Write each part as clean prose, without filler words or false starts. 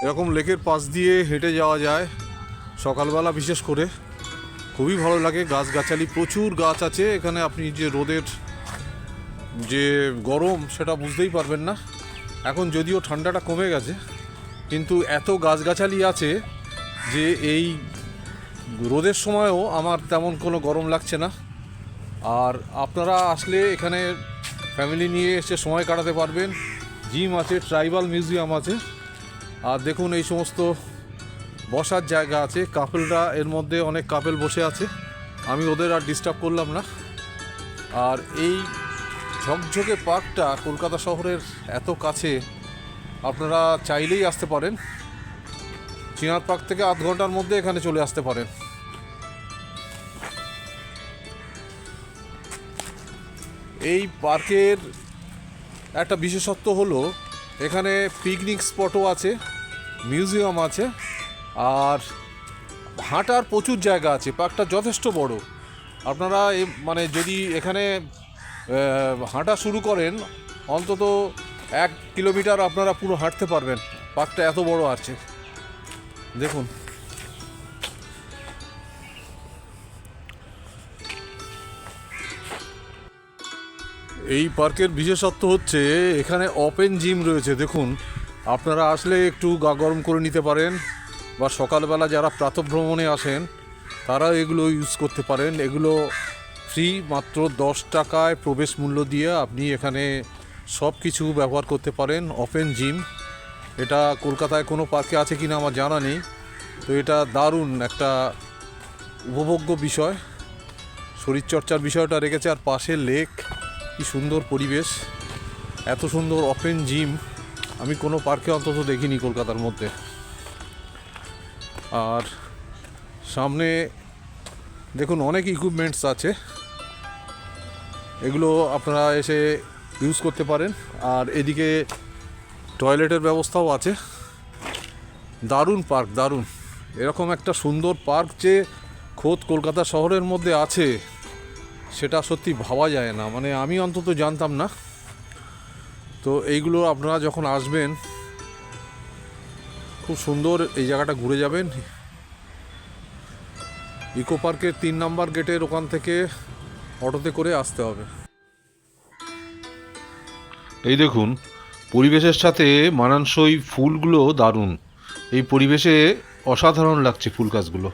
এরকম লেকের পাশ দিয়ে হেঁটে যাওয়া যায় সকালবেলা, বিশেষ করে খুবই ভালো লাগে। গাছগাছালি প্রচুর গাছ আছে এখানে, আপনি যে রোদের যে গরম সেটা বুঝতেই পারবেন না। এখন যদিও ঠান্ডাটা কমে গেছে, কিন্তু এত গাছগাছালি আছে যে এই রোদের সময়ও আমার তেমন কোনো গরম লাগছে না। আর আপনারা আসলে এখানে ফ্যামিলি নিয়ে এসে সময় কাটাতে পারবেন। জিম আছে, ট্রাইবাল মিউজিয়াম আছে, আর দেখুন এই সমস্ত বসার জায়গা আছে। কাপেলরা এর মধ্যে অনেক কাপেল বসে আছে, আমি ওদের আর ডিস্টার্ব করলাম না। আর এই ঝকঝকে পার্কটা কলকাতা শহরের এত কাছে, আপনারা চাইলেই আসতে পারেন। চিনার পার্ক থেকে আধ ঘন্টার মধ্যে এখানে চলে আসতে পারেন। এই পার্কের একটা বিশেষত্ব হলো এখানে পিকনিক স্পটও আছে, মিউজিয়াম আছে, আর হাঁটার প্রচুর জায়গা আছে। পার্কটা যথেষ্ট বড়। আপনারা মানে যদি এখানে হাঁটা শুরু করেন, অন্তত 1 কিলোমিটার আপনারা পুরো হাঁটতে পারবেন। পার্কটা এত বড় আছে দেখুন। এই পার্কের বিশেষত্ব হচ্ছে এখানে ওপেন জিম রয়েছে। দেখুন, আপনারা আসলে একটু গা গরম করে নিতে পারেন, বা সকালবেলা যারা প্রাতঃভ্রমণে আসেন তারা এগুলো ইউজ করতে পারেন। এগুলো ফ্রি, মাত্র 10 টাকায় প্রবেশ মূল্য দিয়ে আপনি এখানে সব কিছু ব্যবহার করতে পারেন। ওপেন জিম, এটা কলকাতায় কোনো পার্কে আছে কি না আমার জানা নেই। তো এটা দারুণ একটা উপভোগ্য বিষয়, শরীরচর্চার বিষয়টা রেখেছে। আর পাশে লেক, কি সুন্দর পরিবেশ। এত সুন্দর ওপেন জিম আমি কোনো পার্কে অন্তত দেখিনি কলকাতার মধ্যে। আর সামনে দেখুন অনেক ইকুইপমেন্টস আছে, এগুলো আপনারা এসে ইউজ করতে পারেন। আর এদিকে টয়লেটের ব্যবস্থাও আছে। দারুণ পার্ক, দারুণ। এরকম একটা সুন্দর পার্ক যে খোদ কলকাতা শহরের মধ্যে আছে সেটা সত্যি ভাবা যায় না, মানে আমি অন্তত জানতাম না। তো এইগুলো আপনারা যখন আসবেন খুব সুন্দর এই জায়গাটা ঘুরে যাবেন। ইকো পার্কের 3 নম্বর গেটের ওখান থেকে অটোতে করে আসতে হবে। এই দেখুন, পরিবেশের সাথে মানানসই ফুলগুলো দারুণ। এই পরিবেশে অসাধারণ লাগছে ফুল গাছগুলো।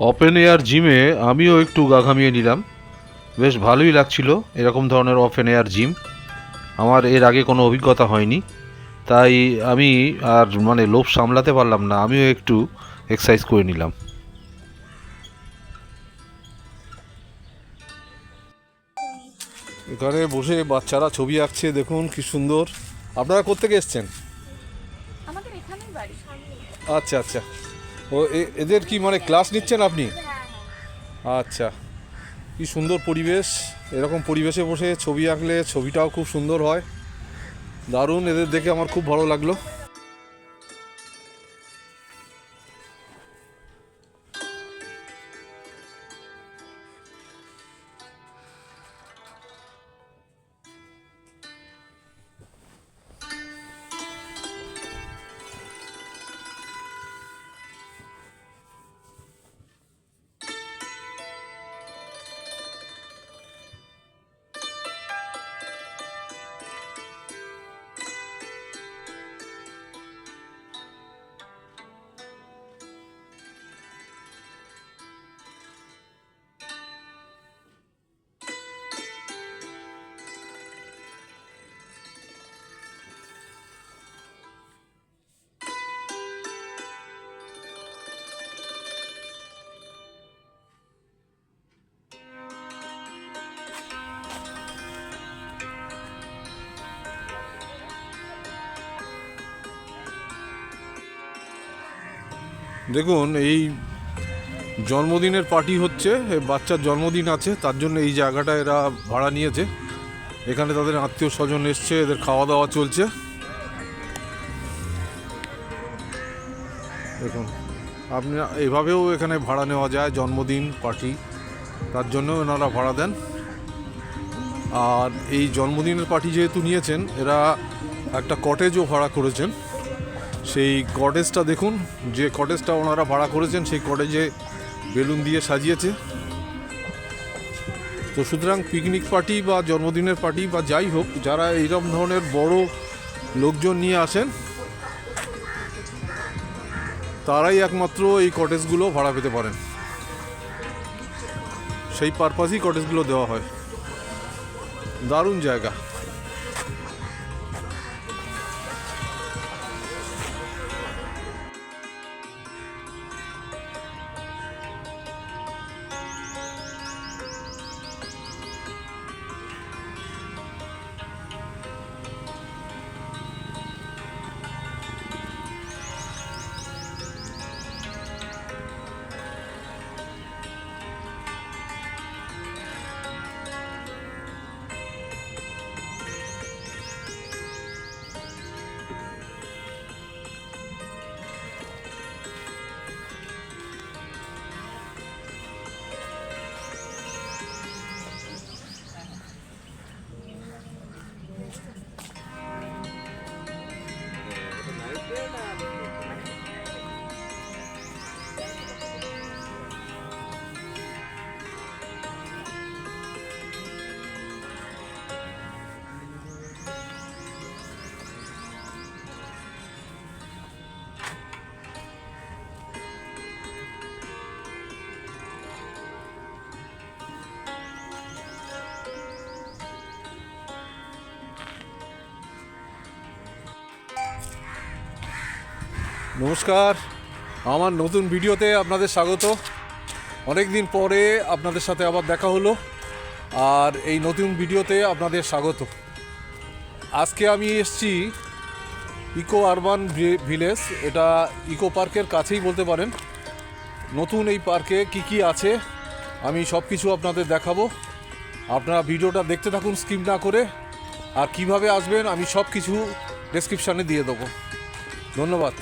ওপেন এয়ার জিমে আমিও একটু গা ঘামিয়ে নিলাম, বেশ ভালোই লাগছিল। এরকম ধরনের ওপেন এয়ার জিম আমার এর আগে কোনো অভিজ্ঞতা হয়নি, তাই আমি আর মানে লোভ সামলাতে পারলাম না, আমিও একটু এক্সারসাইজ করে নিলাম। এখানে বসে বাচ্চারা ছবি আঁকছে, দেখুন কি সুন্দর। আপনারা কোত্থেকে এসছেন? আমাদের এখানেই বাড়ি। আচ্ছা আচ্ছা, ও এদের কি মানে ক্লাস নিচ্ছেন আপনি? হ্যাঁ, আচ্ছা, কি সুন্দর পরিবেশ। এরকম পরিবেশে বসে ছবি আঁকলে ছবিটাও খুব সুন্দর হয়। দারুণ, এদের দেখে আমার খুব ভালো লাগলো। দেখুন, এই জন্মদিনের পার্টি হচ্ছে, বাচ্চার জন্মদিন আছে, তার জন্য এই জায়গাটা এরা ভাড়া নিয়েছে। এখানে তাদের আত্মীয় স্বজন এসছে, এদের খাওয়া দাওয়া চলছে। দেখুন আপনি এভাবেও এখানে ভাড়া নেওয়া যায়, জন্মদিন পার্টি তার জন্য এনারা ভাড়া দেন। আর এই জন্মদিনের পার্টি যেহেতু নিয়েছেন, এরা একটা কটেজও ভাড়া করেছেন। সেই কটেজটা দেখুন, যে কটেজটা ওনারা ভাড়া করেছেন সেই কটেজে বেলুন দিয়ে সাজিয়েছে। তো সুতরাং পিকনিক পার্টি বা জন্মদিনের পার্টি বা যাই হোক, যারা এইরকম ধরনের বড় লোকজন নিয়ে আসেন তারাই একমাত্র এই কটেজগুলো ভাড়া পেতে পারেন। সেই পারপাসেই কটেজগুলো দেওয়া হয়। দারুণ জায়গা। নমস্কার, আমার নতুন ভিডিওতে আপনাদের স্বাগত। অনেক দিন পরে আপনাদের সাথে আবার দেখা হলো, আর এই নতুন ভিডিওতে আপনাদের স্বাগত। আজকে আমি এসেছি ইকো আরবান ভিলেজ, এটা ইকো পার্কের কাছেই বলতে পারেন। নতুন এই পার্কে কি কি আছে আমি সব কিছু আপনাদের দেখাবো। আপনারা ভিডিওটা দেখতে থাকুন স্কিপ না করে। আর কিভাবে আসবেন আমি সব কিছু ডেসক্রিপশানে দিয়ে দেবো। ধন্যবাদ।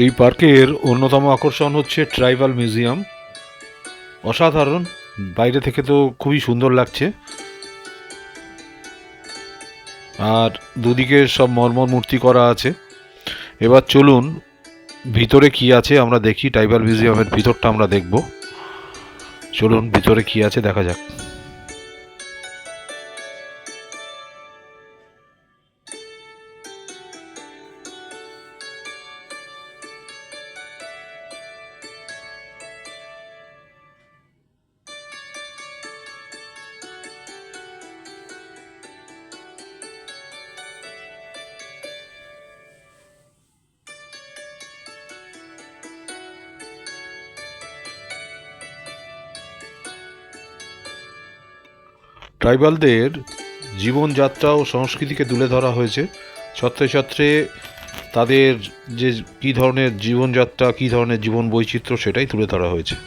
এই পার্কের অন্যতম আকর্ষণ হচ্ছে ট্রাইবাল মিউজিয়াম। অসাধারণ, বাইরে থেকে তো খুবই সুন্দর লাগছে। আর দুদিকে সব মর্মর মূর্তি করা আছে। এবার চলুন ভিতরে কি আছে আমরা দেখি। ট্রাইবাল মিউজিয়ামের ভিতরটা আমরা দেখব। চলুন ভিতরে কি আছে দেখা যাক। ট্রাইবালদের জীবনযাত্রা ও সংস্কৃতিকে তুলে ধরা হয়েছে ছত্রে ছত্রে তাদের যে কী ধরনের জীবনযাত্রা, কী ধরনের জীবন বৈচিত্র্য, সেটাই তুলে ধরা হয়েছে।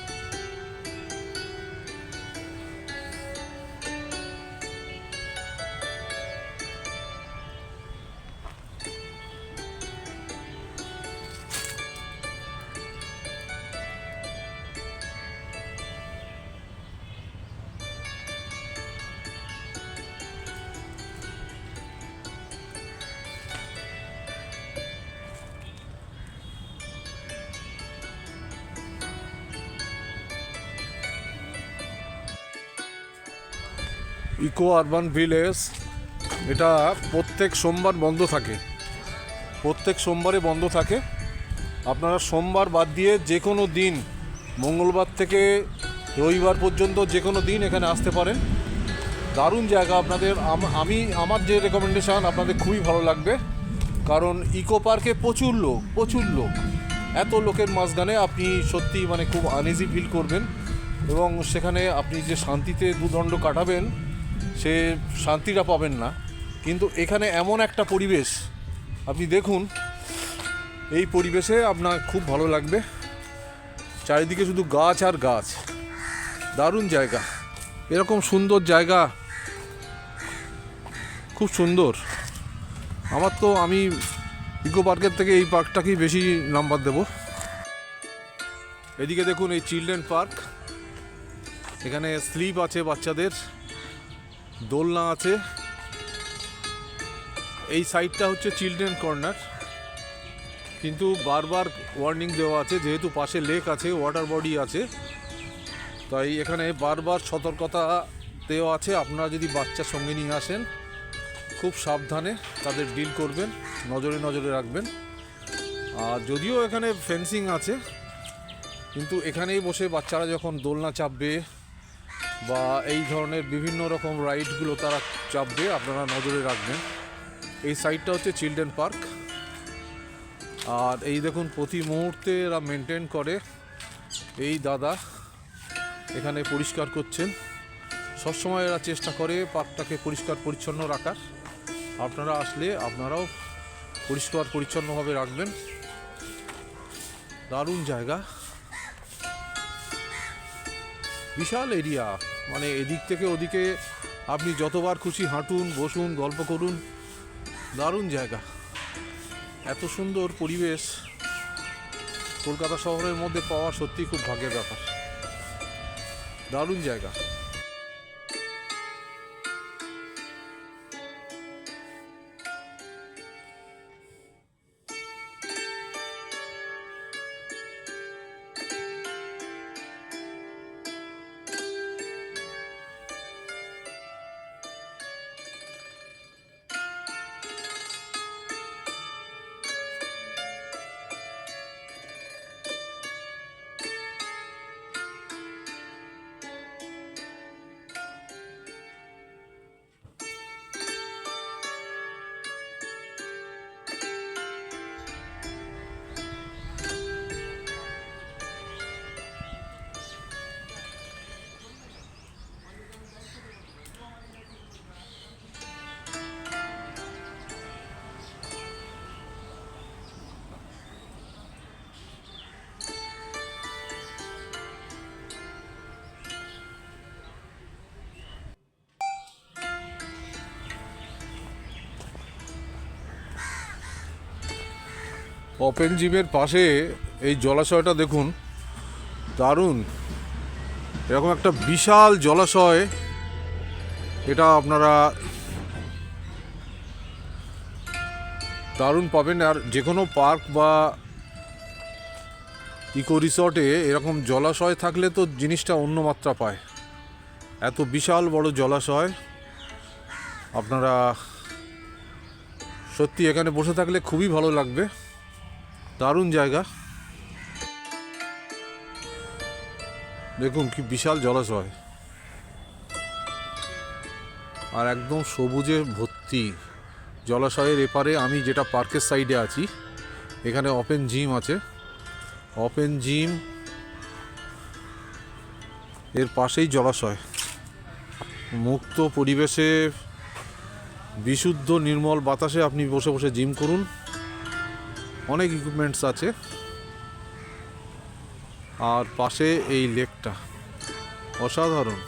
ইকো আরবান ভিলেজ এটা প্রত্যেক সোমবার বন্ধ থাকে, প্রত্যেক সোমবারে বন্ধ থাকে। আপনারা সোমবার বাদ দিয়ে যে কোনো দিন, মঙ্গলবার থেকে রবিবার পর্যন্ত যে কোনো দিন এখানে আসতে পারেন। দারুণ জায়গা। আপনাদের আমার যে রেকমেন্ডেশন, আপনাদের খুবই ভালো লাগবে, কারণ ইকো পার্কে প্রচুর লোক, এত লোকের মাঝখানে আপনি সত্যি মানে খুব আনইজি ফিল করবেন, এবং সেখানে আপনি যে শান্তিতে দুদণ্ড কাটাবেন সে শান্তিটা পাবেন না। কিন্তু এখানে এমন একটা পরিবেশ, আপনি দেখুন, এই পরিবেশে আপনার খুব ভালো লাগবে। চারিদিকে শুধু গাছ আর গাছ, দারুণ জায়গা। এরকম সুন্দর জায়গা খুব সুন্দর। আমি ইকো পার্কের থেকে এই পার্কটাকেই বেশি নাম্বার দেব। এদিকে দেখুন, এই চিলড্রেন পার্ক, এখানে স্লিপ আছে বাচ্চাদের, দোলনা আছে। এই সাইডটা হচ্ছে চিলড্রেন কর্নার, কিন্তু বারবার ওয়ার্নিং দেওয়া আছে, যেহেতু পাশে লেক আছে, ওয়াটার বডি আছে, তাই এখানে বারবার সতর্কতা দেওয়া আছে। আপনারা যদি বাচ্চার সঙ্গে নিয়ে আসেন, খুব সাবধানে তাদের ডিল করবেন, নজরে রাখবেন। আর যদিও এখানে ফেন্সিং আছে, কিন্তু এখানেই বসে বাচ্চারা যখন দোলনা চাপবে বা এই ধরনের বিভিন্ন রকম রাইডগুলো তারা চাপবে, আপনারা নজরে রাখবেন। এই সাইডটা হচ্ছে চিলড্রেন পার্ক। আর এই দেখুন, প্রতি মুহূর্তে এরা মেনটেন করে। এই দাদা এখানে পরিষ্কার করছেন, সবসময় এরা চেষ্টা করে পার্কটাকে পরিষ্কার পরিচ্ছন্ন রাখার। আপনারা আসলে আপনারাও পরিষ্কার পরিচ্ছন্নভাবে রাখবেন। দারুণ জায়গা, বিশাল এরিয়া, মানে এদিক থেকে ওদিকে আপনি যতবার খুশি হাঁটুন, বসুন, গল্প করুন। দারুণ জায়গা, এত সুন্দর পরিবেশ কলকাতা শহরের মধ্যে পাওয়া সত্যি খুব ভাগ্যের ব্যাপার। দারুণ জায়গা। ওপেন জিমের পাশে এই জলাশয়টা দেখুন, দারুণ। এরকম একটা বিশাল জলাশয়, এটা আপনারা দারুণ পাবেন। আর যে কোনো পার্ক বা ইকো রিসর্টে এরকম জলাশয় থাকলে তো জিনিসটা অন্য মাত্রা পায়। এত বিশাল বড় জলাশয়, আপনারা সত্যি এখানে বসে থাকলে খুবই ভালো লাগবে। দারুণ জায়গা, দেখুন কি বিশাল জলাশয়, আর একদম সবুজে ভর্তি। জলাশয়ের এপারে আমি যেটা পার্কের সাইডে আছি, এখানে ওপেন জিম আছে। ওপেন জিম এর পাশেই জলাশয়। মুক্ত পরিবেশে বিশুদ্ধ নির্মল বাতাসে আপনি বসে বসে জিম করুন। অনেক ইকুইপমেন্টস আছে। আর পাশে এই লেকটা অসাধারণ।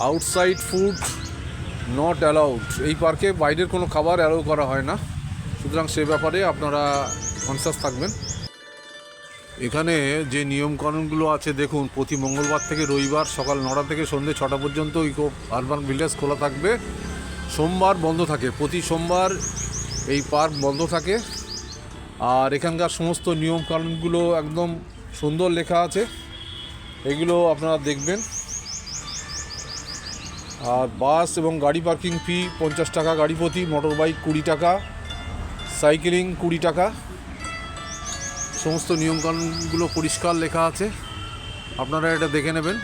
Outside food not allowed. এই পার্কে বাইরের কোনো খাবার অ্যালাউ করা হয় না, সুতরাং সে ব্যাপারে আপনারা কনসাস থাকবেন। এখানে যে নিয়মকানুনগুলো আছে দেখুন, প্রতি মঙ্গলবার থেকে রবিবার সকাল 9টা থেকে সন্ধ্যে 6টা পর্যন্ত ইকো আরবান ভিলেজ খোলা থাকবে। সোমবার বন্ধ থাকে, প্রতি সোমবার এই পার্ক বন্ধ থাকে। আর এখানকার সমস্ত নিয়মকানুনগুলো একদম সুন্দর লেখা আছে, এগুলো আপনারা দেখবেন। আর বাস এবং গাড়ি পার্কিং ফি 50 টাকা গাড়ি প্রতি, মোটর বাইক 20 টাকা, সাইকেলিং 20 টাকা। সমস্ত নিয়মকানুনগুলো পরিষ্কার লেখা আছে, আপনারা এটা দেখে নেবেন।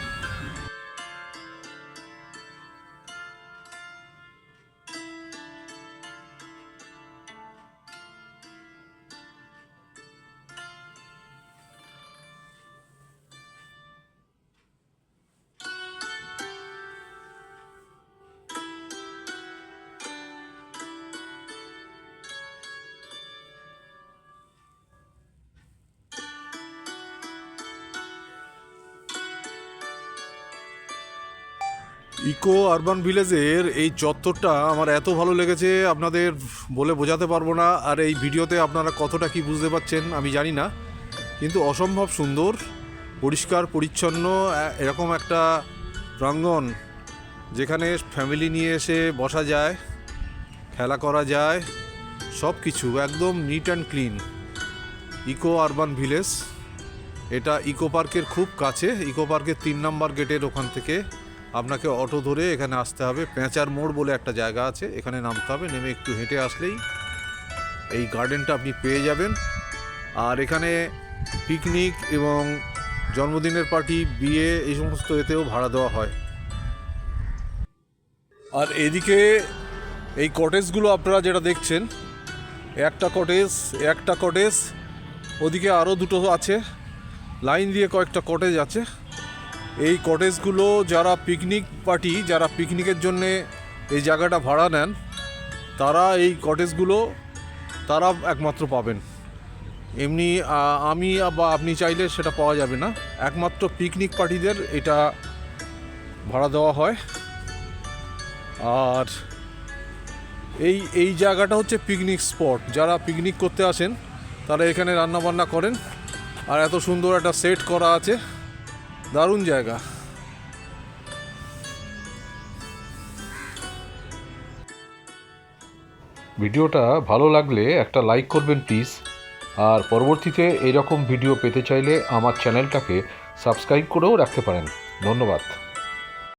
ইকো আরবান ভিলেজের এই চত্বরটা আমার এত ভালো লেগেছে, আপনাদের বলে বোঝাতে পারবো না। আর এই ভিডিওতে আপনারা কতটা কি বুঝতে পারছেন আমি জানি না, কিন্তু অসম্ভব সুন্দর, পরিষ্কার পরিচ্ছন্ন এরকম একটা প্রাঙ্গণ যেখানে ফ্যামিলি নিয়ে এসে বসা যায়, খেলা করা যায়, সব কিছু একদম neat and clean. Eco urban village, এটা ইকো পার্কের খুব কাছে। ইকো পার্কের 3 নম্বর গেটের ওখান থেকে আপনাকে অটো ধরে এখানে আসতে হবে। পেঁচার মোড় বলে একটা জায়গা আছে, এখানে নামতে হবে। নেমে একটু হেঁটে আসলেই এই গার্ডেনটা আপনি পেয়ে যাবেন। আর এখানে পিকনিক এবং জন্মদিনের পার্টি, বিয়ে, এই সমস্ত এতেও ভাড়া দেওয়া হয়। আর এদিকে এই কটেজগুলো আপনারা যেটা দেখছেন, একটা কটেজ, ওদিকে আরও দুটো আছে, লাইন দিয়ে কয়েকটা কটেজ আছে। এই কটেজগুলো যারা পিকনিক পার্টি, যারা পিকনিকের জন্যে এই জায়গাটা ভাড়া নেন, তারা এই কটেজগুলো তারা একমাত্র পাবেন। এমনি আমি বা আপনি চাইলে সেটা পাওয়া যাবে না, একমাত্র পিকনিক পার্টিদের এটা ভাড়া দেওয়া হয়। আর এই জায়গাটা হচ্ছে পিকনিক স্পট, যারা পিকনিক করতে আসেন তারা এখানে রান্নাবান্না করেন। আর এত সুন্দর একটা সেট করা আছে, দারুণ জায়গা। ভিডিওটা ভালো লাগলে একটা লাইক করবেন প্লিজ। আর পরবর্তীতে এইরকম ভিডিও পেতে চাইলে আমার চ্যানেলটাকে সাবস্ক্রাইব করেও রাখতে পারেন। ধন্যবাদ।